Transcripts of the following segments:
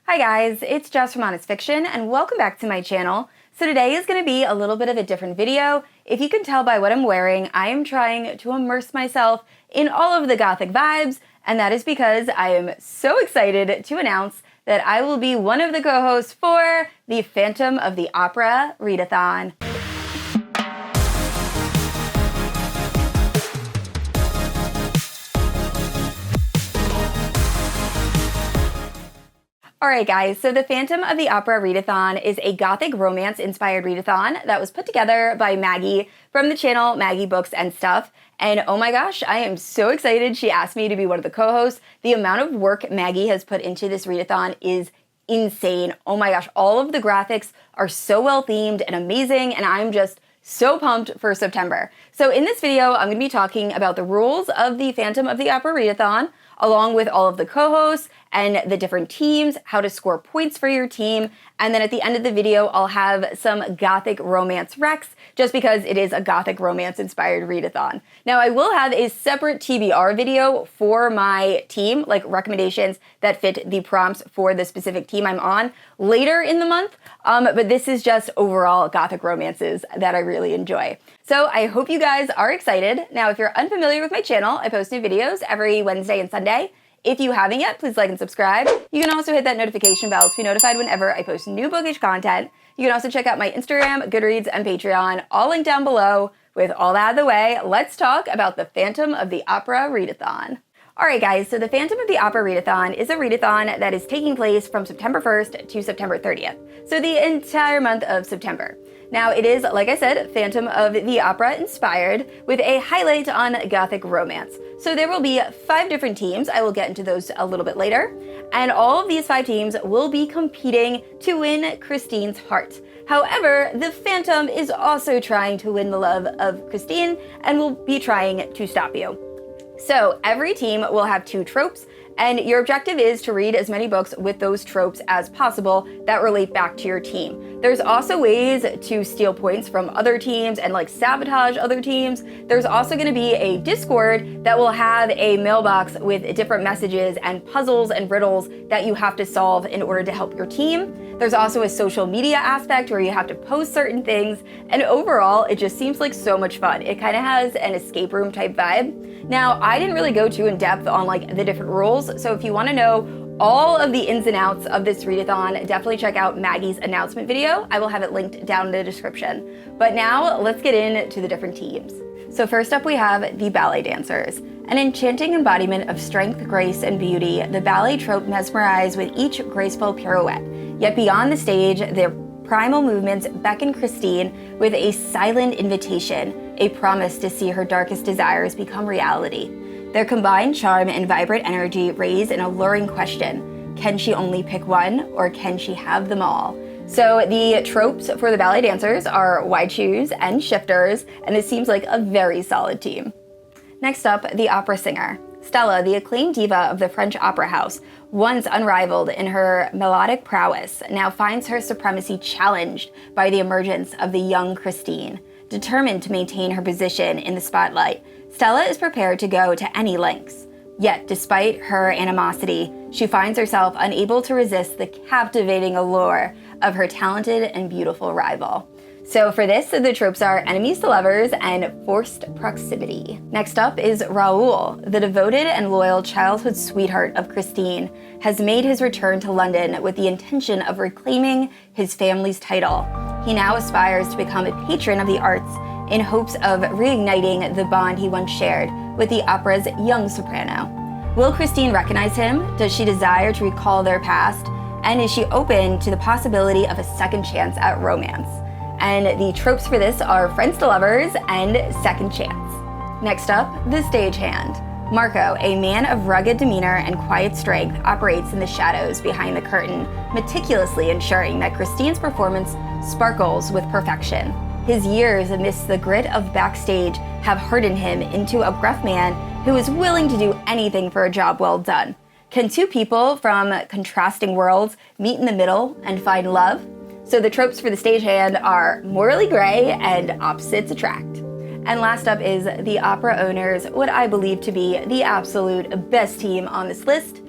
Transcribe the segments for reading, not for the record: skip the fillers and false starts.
Hi guys, it's Jess from Honest Fiction and welcome back to my channel. So today is going to be a little bit of a different video. If you can tell by what I'm wearing, I am trying to immerse myself in all of the Gothic vibes, and that is because I am so excited to announce that I will be one of the co-hosts for the Phantom of the Opera Readathon. Alright guys, so the Phantom of the Opera Readathon is a Gothic romance inspired readathon that was put together by Maggie from the channel Maggie Books and Stuff. And oh my gosh, I am so excited she asked me to be one of the co-hosts. The amount of work Maggie has put into this readathon is insane. Oh my gosh, all of the graphics are so well themed and amazing, and I'm just so pumped for September. So in this video, I'm going to be talking about the rules of the Phantom of the Opera Readathon, along with all of the co-hosts and the different teams, how to score points for your team, and then at the end of the video, I'll have some Gothic romance recs, just because it is a Gothic romance inspired readathon. Now, I will have a separate TBR video for my team, like recommendations that fit the prompts for the specific team I'm on later in the month, but this is just overall Gothic romances that I really enjoy. So I hope you guys are excited. Now, if you're unfamiliar with my channel, I post new videos every Wednesday and Sunday. If you haven't yet, please like and subscribe. You can also hit that notification bell to be notified whenever I post new bookish content. You can also check out my Instagram, Goodreads, and Patreon, all linked down below. With all that out of the way, let's talk about the Phantom of the Opera Readathon. Alright guys, so the Phantom of the Opera Readathon is a readathon that is taking place from September 1st to September 30th, so the entire month of September. Now it is, like I said, Phantom of the Opera inspired, with a highlight on Gothic romance. So there will be 5 different teams, I will get into those a little bit later, and all of these 5 teams will be competing to win Christine's heart. However, the Phantom is also trying to win the love of Christine and will be trying to stop you. So every team will have 2 tropes, and your objective is to read as many books with those tropes as possible that relate back to your team. There's also ways to steal points from other teams and like sabotage other teams. There's also going to be a Discord that will have a mailbox with different messages and puzzles and riddles that you have to solve in order to help your team. There's also a social media aspect where you have to post certain things, and overall it just seems like so much fun. It kind of has an escape room type vibe. Now, I didn't really go too in depth on like the different rules, so if you want to know all of the ins and outs of this readathon, definitely check out Maggie's announcement video. I will have it linked down in the description. But now let's get into the different teams. So first up we have the ballet dancers. An enchanting embodiment of strength, grace, and beauty, the ballet troupe mesmerize with each graceful pirouette. Yet beyond the stage, their primal movements beckon Christine with a silent invitation, a promise to see her darkest desires become reality. Their combined charm and vibrant energy raise an alluring question. Can she only pick one, or can she have them all? So the tropes for the ballet dancers are wide shoes and shifters, and this seems like a very solid team. Next up, the opera singer. Stella, the acclaimed diva of the French opera house, once unrivaled in her melodic prowess, now finds her supremacy challenged by the emergence of the young Christine. Determined to maintain her position in the spotlight, Stella is prepared to go to any lengths. Yet, despite her animosity, she finds herself unable to resist the captivating allure of her talented and beautiful rival. So for this, the tropes are enemies to lovers and forced proximity. Next up is Raul. The devoted and loyal childhood sweetheart of Christine has made his return to London with the intention of reclaiming his family's title. He now aspires to become a patron of the arts in hopes of reigniting the bond he once shared with the opera's young soprano. Will Christine recognize him? Does she desire to recall their past? And is she open to the possibility of a second chance at romance? And the tropes for this are friends to lovers and second chance. Next up, the stagehand. Marco, a man of rugged demeanor and quiet strength, operates in the shadows behind the curtain, meticulously ensuring that Christine's performance sparkles with perfection. His years amidst the grit of backstage have hardened him into a gruff man who is willing to do anything for a job well done. Can 2 people from contrasting worlds meet in the middle and find love? So the tropes for the stagehand are morally gray and opposites attract. And last up is the opera owners, what I believe to be the absolute best team on this list.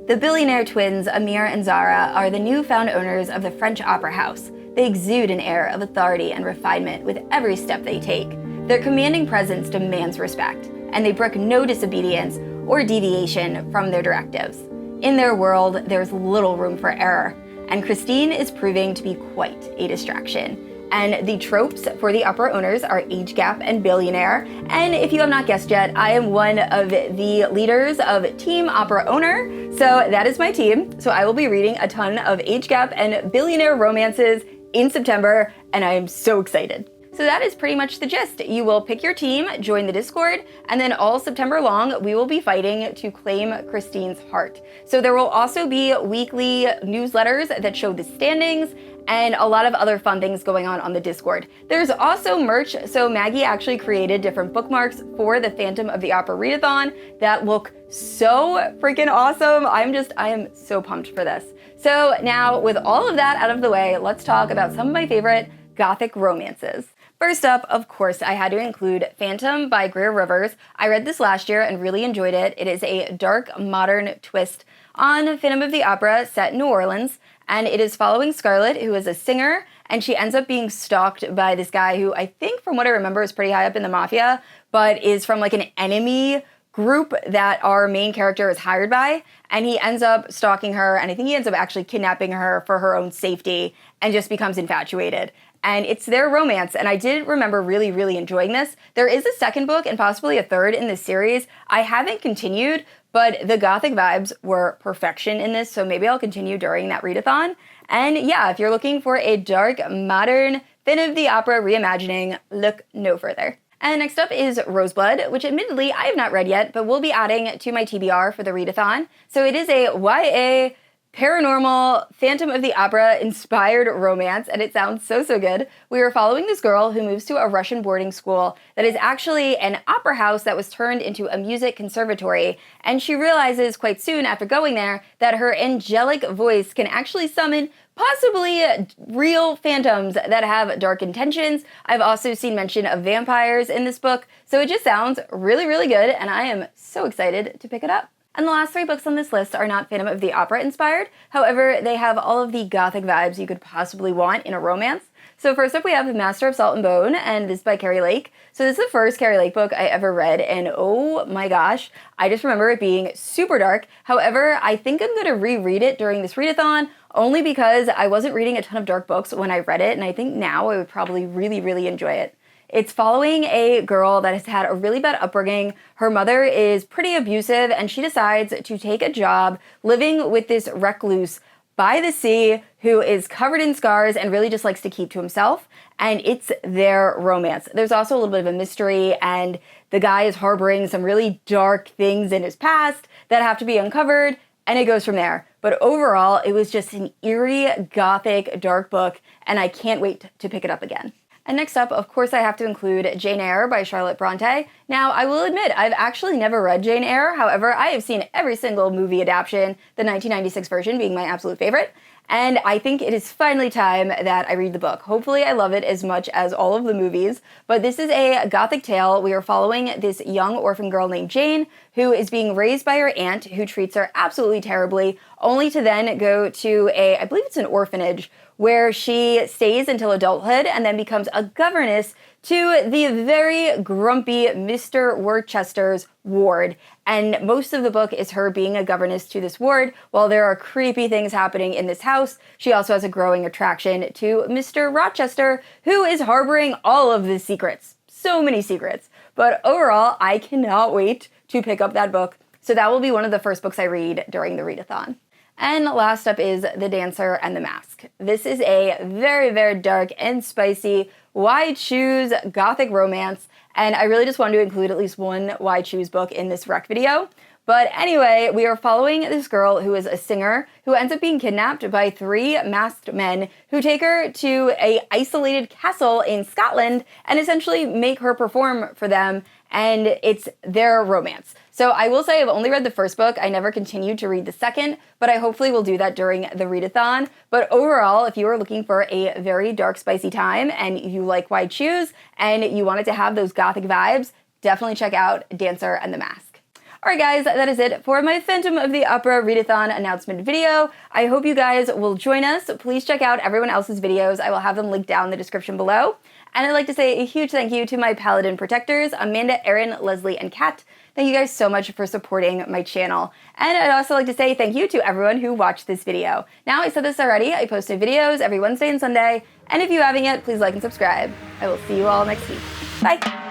The billionaire twins Amir and Zara are the newfound owners of the French Opera House. They exude an air of authority and refinement with every step they take. Their commanding presence demands respect, and they brook no disobedience or deviation from their directives. In their world, there's little room for error, and Christine is proving to be quite a distraction. And the tropes for the opera owners are age gap and billionaire. And if you have not guessed yet, I am one of the leaders of Team Opera Owner. So that is my team. So I will be reading a ton of age gap and billionaire romances in September, and I am so excited. So that is pretty much the gist. You will pick your team, join the Discord, and then all September long, we will be fighting to claim Christine's heart. So there will also be weekly newsletters that show the standings and a lot of other fun things going on the Discord. There's also merch. So Maggie actually created different bookmarks for the Phantom of the Opera Readathon that look so freaking awesome. I am so pumped for this. So now with all of that out of the way, let's talk about some of my favorite Gothic romances. First up, of course, I had to include Phantom by Greer Rivers. I read this last year and really enjoyed it. It is a dark, modern twist on Phantom of the Opera set in New Orleans, and it is following Scarlett, who is a singer, and she ends up being stalked by this guy who I think, from what I remember, is pretty high up in the mafia, but is from like an enemy group that our main character is hired by, and he ends up stalking her, and I think he ends up actually kidnapping her for her own safety and just becomes infatuated. And it's their romance, and I did remember really, really enjoying this. There is a second book and possibly a third in this series. I haven't continued, but the Gothic vibes were perfection in this, so maybe I'll continue during that readathon. And yeah, if you're looking for a dark, modern Phantom of the Opera reimagining, look no further. And next up is Roseblood, which admittedly I have not read yet, but will be adding to my TBR for the readathon. So it is a YA paranormal Phantom of the Opera inspired romance, and it sounds so good. We are following this girl who moves to a Russian boarding school that is actually an opera house that was turned into a music conservatory, and she realizes quite soon after going there that her angelic voice can actually summon possibly real phantoms that have dark intentions. I've also seen mention of vampires in this book, so it just sounds really, really good, and I am so excited to pick it up. And the last three books on this list are not Phantom of the Opera inspired. However, they have all of the Gothic vibes you could possibly want in a romance. So first up we have Master of Salt and Bone, and this is by Carrie Lake. So this is the first Carrie Lake book I ever read, and oh my gosh, I just remember it being super dark. However, I think I'm gonna reread it during this readathon, only because I wasn't reading a ton of dark books when I read it, and I think now I would probably really, really enjoy it. It's following a girl that has had a really bad upbringing. Her mother is pretty abusive, and she decides to take a job living with this recluse by the sea who is covered in scars and really just likes to keep to himself, and it's their romance. There's also a little bit of a mystery, and the guy is harboring some really dark things in his past that have to be uncovered, and it goes from there. But overall, it was just an eerie, gothic, dark book, and I can't wait to pick it up again. And next up, of course, I have to include Jane Eyre by Charlotte Bronte. Now, I will admit, I've actually never read Jane Eyre. However, I have seen every single movie adaptation, the 1996 version being my absolute favorite. And I think it is finally time that I read the book. Hopefully I love it as much as all of the movies, but this is a Gothic tale. We are following this young orphan girl named Jane, who is being raised by her aunt, who treats her absolutely terribly, only to then go to I believe it's an orphanage, where she stays until adulthood and then becomes a governess to the very grumpy Mr. Worcester's ward. And most of the book is her being a governess to this ward. While there are creepy things happening in this house, she also has a growing attraction to Mr. Rochester, who is harboring all of the secrets. So many secrets. But overall, I cannot wait to pick up that book. So that will be one of the first books I read during the readathon. And last up is The Dancer and the Mask. This is a very, very dark and spicy Why Choose Gothic romance, and I really just wanted to include at least one Why Choose book in this rec video. But anyway, we are following this girl who is a singer who ends up being kidnapped by three masked men who take her to an isolated castle in Scotland and essentially make her perform for them, and it's their romance. So I will say I've only read the first book. I never continued to read the second, but I hopefully will do that during the readathon. But overall, if you are looking for a very dark, spicy time and you like Why Choose and you wanted to have those Gothic vibes, definitely check out Dancer and the Mask. Alright guys, that is it for my Phantom of the Opera Readathon announcement video. I hope you guys will join us. Please check out everyone else's videos. I will have them linked down in the description below. And I'd like to say a huge thank you to my Paladin protectors, Amanda, Erin, Leslie, and Kat. Thank you guys so much for supporting my channel. And I'd also like to say thank you to everyone who watched this video. Now, I said this already, I post videos every Wednesday and Sunday, and if you haven't yet, please like and subscribe. I will see you all next week. Bye!